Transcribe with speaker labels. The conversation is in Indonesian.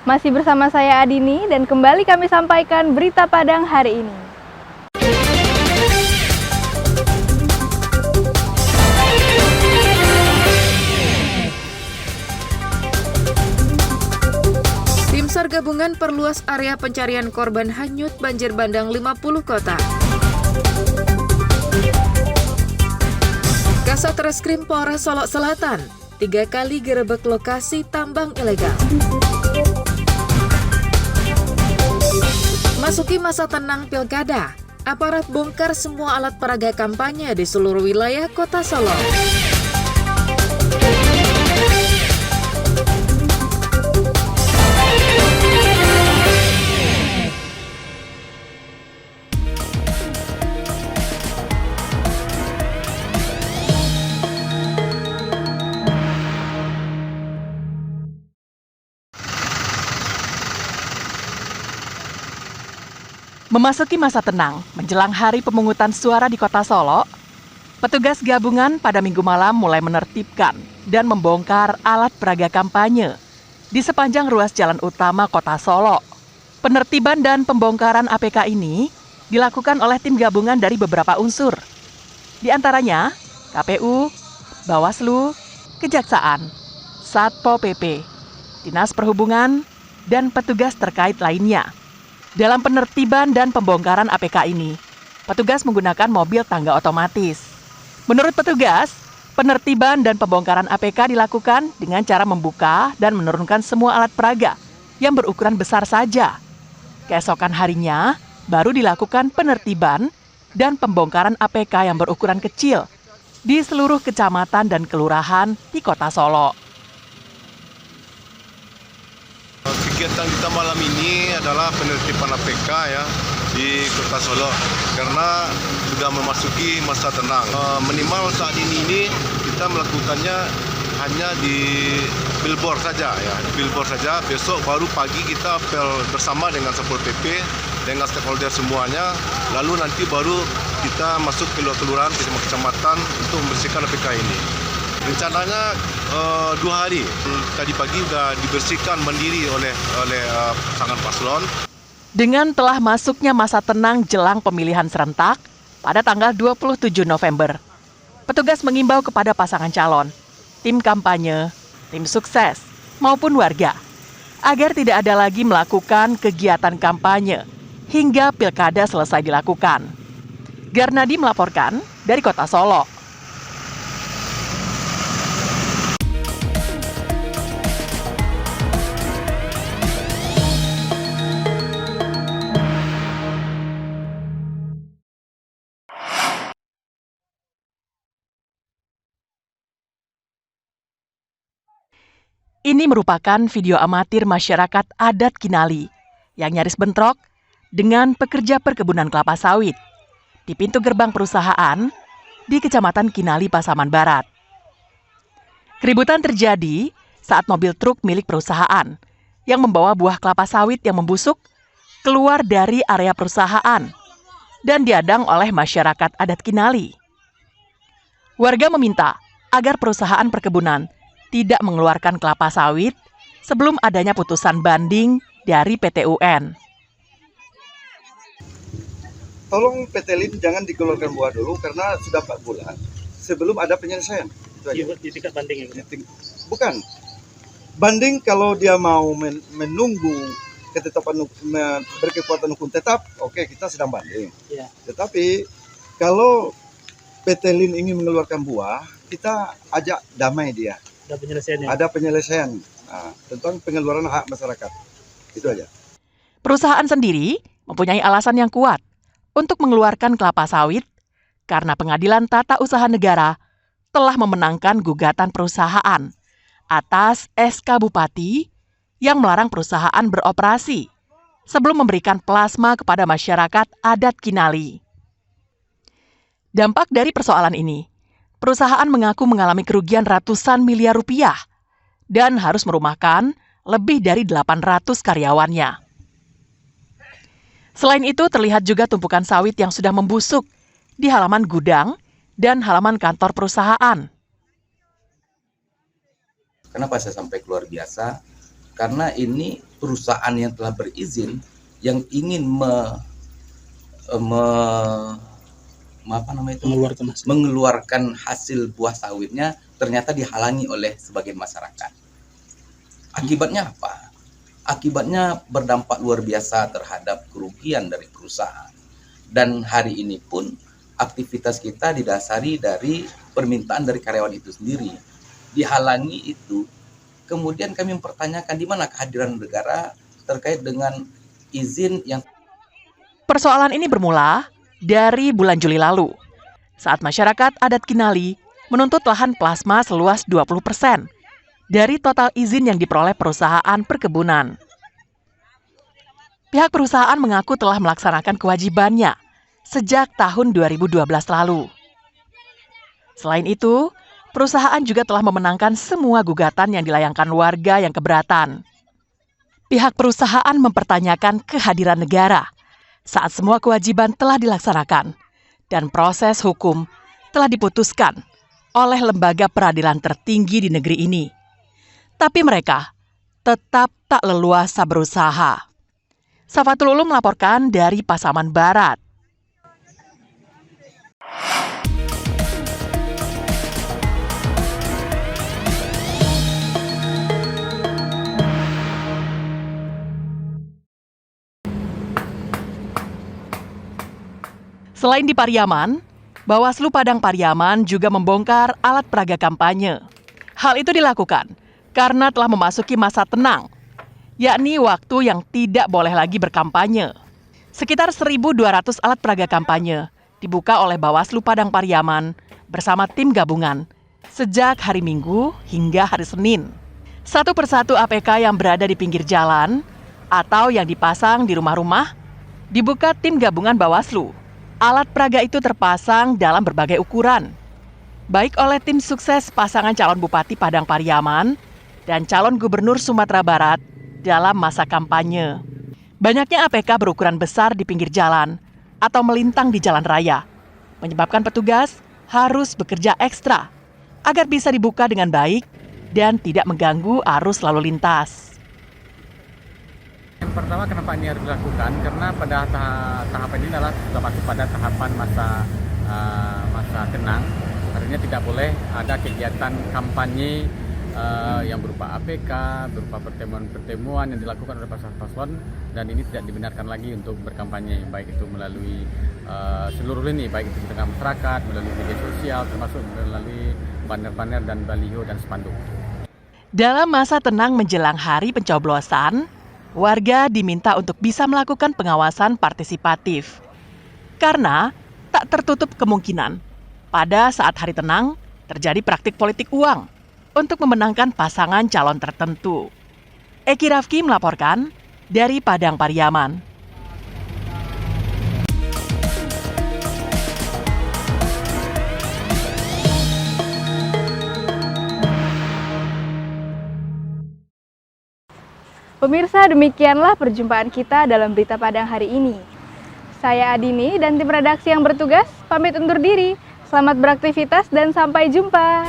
Speaker 1: Masih bersama saya Adini dan kembali kami sampaikan berita Padang hari ini.
Speaker 2: Tim SAR gabungan perluas area pencarian korban hanyut banjir bandang 50 kota. Kasat Reskrim Polres Solok Selatan 3 kali gerebek lokasi tambang ilegal. Masuki masa tenang pilkada, aparat bongkar semua alat peraga kampanye di seluruh wilayah Kota Solo.
Speaker 3: Memasuki masa tenang menjelang hari pemungutan suara di Kota Solo, petugas gabungan pada Minggu malam mulai menertibkan dan membongkar alat peraga kampanye di sepanjang ruas jalan utama Kota Solo. Penertiban dan pembongkaran APK ini dilakukan oleh tim gabungan dari beberapa unsur, di antaranya KPU, Bawaslu, Kejaksaan, Satpol PP, Dinas Perhubungan, dan petugas terkait lainnya. Dalam penertiban dan pembongkaran APK ini, petugas menggunakan mobil tangga otomatis. Menurut petugas, penertiban dan pembongkaran APK dilakukan dengan cara membuka dan menurunkan semua alat peraga yang berukuran besar saja. Keesokan harinya, baru dilakukan penertiban dan pembongkaran APK yang berukuran kecil di seluruh kecamatan dan kelurahan di Kota Solo.
Speaker 4: Kegiatan kita malam ini adalah penertiban APK ya di Kota Solo karena sudah memasuki masa tenang. Minimal saat ini kita melakukannya hanya di billboard saja ya, billboard saja. Besok baru pagi kita apel bersama dengan Satpol PP dengan stakeholder semuanya. Lalu nanti baru kita masuk ke kelurahan ke kecamatan untuk membersihkan APK ini. Rencananya 2 hari. Tadi pagi sudah dibersihkan mandiri oleh pasangan paslon.
Speaker 3: Dengan telah masuknya masa tenang jelang pemilihan serentak pada tanggal 27 November, petugas mengimbau kepada pasangan calon, tim kampanye, tim sukses, maupun warga, agar tidak ada lagi melakukan kegiatan kampanye hingga pilkada selesai dilakukan. Garnadi melaporkan dari Kota Solo. Ini merupakan video amatir masyarakat adat Kinali yang nyaris bentrok dengan pekerja perkebunan kelapa sawit di pintu gerbang perusahaan di Kecamatan Kinali, Pasaman Barat. Keributan terjadi saat mobil truk milik perusahaan yang membawa buah kelapa sawit yang membusuk keluar dari area perusahaan dan diadang oleh masyarakat adat Kinali. Warga meminta agar perusahaan perkebunan tidak mengeluarkan kelapa sawit sebelum adanya putusan banding dari PT UN.
Speaker 5: Tolong PT LIN jangan dikeluarkan buah dulu karena sudah 4 bulan sebelum ada penyelesaian.
Speaker 6: Di tingkat banding ya?
Speaker 5: Bukan. Banding kalau dia mau menunggu ketetapan berkekuatan hukum tetap, oke, kita sedang banding. Ya. Tetapi kalau PT LIN ingin mengeluarkan buah, kita ajak damai dia.
Speaker 6: Ada penyelesaiannya.
Speaker 5: Ada penyelesaian tentang pengeluaran hak masyarakat. Itu aja.
Speaker 3: Perusahaan sendiri mempunyai alasan yang kuat untuk mengeluarkan kelapa sawit karena Pengadilan Tata Usaha Negara telah memenangkan gugatan perusahaan atas SK Bupati yang melarang perusahaan beroperasi sebelum memberikan plasma kepada masyarakat adat Kinali. Dampak dari persoalan ini, perusahaan mengaku mengalami kerugian ratusan miliar rupiah dan harus merumahkan lebih dari 800 karyawannya. Selain itu, terlihat juga tumpukan sawit yang sudah membusuk di halaman gudang dan halaman kantor perusahaan.
Speaker 7: Kenapa saya sampai luar biasa? karena ini perusahaan yang telah berizin yang ingin mengeluarkan hasil buah sawitnya ternyata dihalangi oleh sebagian masyarakat. Akibatnya apa? Akibatnya berdampak luar biasa terhadap kerugian dari perusahaan. Dan hari ini pun aktivitas kita didasari dari permintaan dari karyawan itu sendiri. Dihalangi itu, kemudian kami mempertanyakan di mana kehadiran negara terkait dengan izin yang...
Speaker 3: Persoalan ini bermula dari bulan Juli lalu, saat masyarakat adat Kinali menuntut lahan plasma seluas 20% dari total izin yang diperoleh perusahaan perkebunan. Pihak perusahaan mengaku telah melaksanakan kewajibannya sejak tahun 2012 lalu. Selain itu, perusahaan juga telah memenangkan semua gugatan yang dilayangkan warga yang keberatan. Pihak perusahaan mempertanyakan kehadiran negara saat semua kewajiban telah dilaksanakan dan proses hukum telah diputuskan oleh lembaga peradilan tertinggi di negeri ini. Tapi mereka tetap tak leluasa berusaha. Safatul Ulum melaporkan dari Pasaman Barat. Selain di Pariaman, Bawaslu Padang Pariaman juga membongkar alat peraga kampanye. Hal itu dilakukan karena telah memasuki masa tenang, yakni waktu yang tidak boleh lagi berkampanye. Sekitar 1.200 alat peraga kampanye dibuka oleh Bawaslu Padang Pariaman bersama tim gabungan sejak hari Minggu hingga hari Senin. Satu persatu APK yang berada di pinggir jalan atau yang dipasang di rumah-rumah dibuka tim gabungan Bawaslu. Alat peraga itu terpasang dalam berbagai ukuran, baik oleh tim sukses pasangan calon Bupati Padang Pariaman dan calon Gubernur Sumatera Barat dalam masa kampanye. Banyaknya APK berukuran besar di pinggir jalan atau melintang di jalan raya, menyebabkan petugas harus bekerja ekstra agar bisa dibuka dengan baik dan tidak mengganggu arus lalu lintas.
Speaker 8: Yang pertama, kenapa ini harus dilakukan? Karena pada tahapan ini adalah sudah masuk pada tahapan masa tenang. Artinya tidak boleh ada kegiatan kampanye yang berupa APK, berupa pertemuan-pertemuan yang dilakukan oleh paslon-paslon, dan ini tidak dibenarkan lagi untuk berkampanye, baik itu melalui seluruh lini, baik itu di tengah masyarakat, melalui media sosial, termasuk melalui banner-banner dan baliho dan spanduk.
Speaker 3: Dalam masa tenang menjelang hari pencoblosan, warga diminta untuk bisa melakukan pengawasan partisipatif. Karena tak tertutup kemungkinan pada saat hari tenang terjadi praktik politik uang untuk memenangkan pasangan calon tertentu. Eki Rafki melaporkan dari Padang Pariaman.
Speaker 1: Pemirsa, demikianlah perjumpaan kita dalam Berita Padang hari ini. Saya Adini dan tim redaksi yang bertugas pamit undur diri. Selamat beraktivitas dan sampai jumpa.